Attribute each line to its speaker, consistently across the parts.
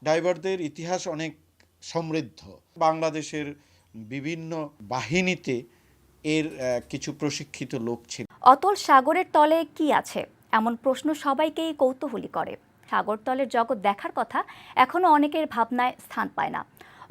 Speaker 1: ডাইভারদের ইতিহাস অনেক সমৃদ্ধ। বাংলাদেশের বিভিন্ন বাহিনীতে এর কিছু প্রশিক্ষিত লোক ছিল।
Speaker 2: অতল সাগরের তলে কি আছে, এমন প্রশ্ন সবাইকেই কৌতূহলী করে। সাগরতলের জগৎ দেখার কথা এখনো অনেকের ভাবনায় স্থান পায় না,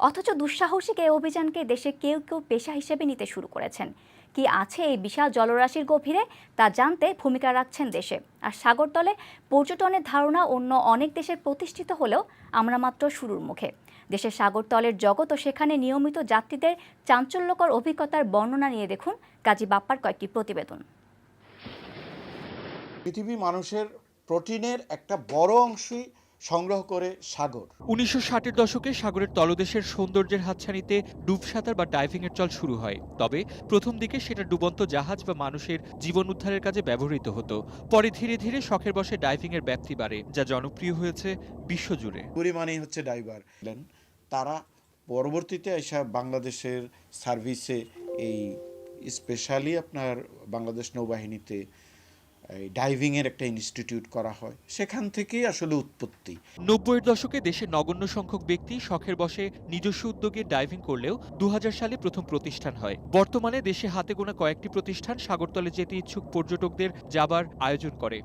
Speaker 2: অথচ দুঃসাহসিক এই অভিযানকে দেশে কেউ কেউ পেশা হিসেবে নিতে শুরু করেছেন। কি আছে এই বিশাল জলরাশির গভীরে তা জানতে ভূমিকা রাখছেন দেশে। আর সাগরতলে পর্যটনের ধারণা অন্য অনেক দেশে প্রতিষ্ঠিত হলেও আমরা মাত্র শুরুর মুখে। দেশের সাগরতলের জগৎ ও সেখানে নিয়মিত যাত্রীদের চাঞ্চল্যকর অভিজ্ঞতার বর্ণনা নিয়ে দেখুন কাজী বাপ্পার কয়েকটি প্রতিবেদন।
Speaker 1: পৃথিবী মানুষের প্রোটিনের একটা বড় অংশই সংগ্রহ করে সাগর।
Speaker 3: ১৯৬০-এর দশকে সাগরের তলদেশের সৌন্দর্যের হাতছানিতে ডুবসাঁতার বা ডাইভিংয়ের চল শুরু হয়। তবে প্রথম দিকে সেটা ডুবন্ত জাহাজ বা মানুষের জীবন উদ্ধারের কাজে ব্যবহৃত হতো। পরে ধীরে ধীরে শখের বশে ডাইভিংয়ের ব্যাপ্তি বাড়ে, যা জনপ্রিয় হয়েছে বিশ্বজুড়ে।
Speaker 1: পরিমাণই হচ্ছে ডাইভার। তারা পরবর্তীতে এসে বাংলাদেশের সার্ভিসে এই স্পেশালি আপনার বাংলাদেশ নৌবাহিনীতে ডাইভিংয়ের একটা ইনস্টিটিউট করা হয়, সেখান থেকেই আসলে উৎপত্তি।
Speaker 3: ৯০-এর দশকে দেশের নগণ্য সংখ্যক ব্যক্তি শখের বশে নিজস্ব উদ্যোগে ডাইভিং করলেও ২০০০ সালে প্রথম প্রতিষ্ঠান হয়। বর্তমানে দেশে হাতে গোনা কয়েকটি প্রতিষ্ঠান সাগরতলে যেতে ইচ্ছুক পর্যটকদের যাবার আয়োজন করে।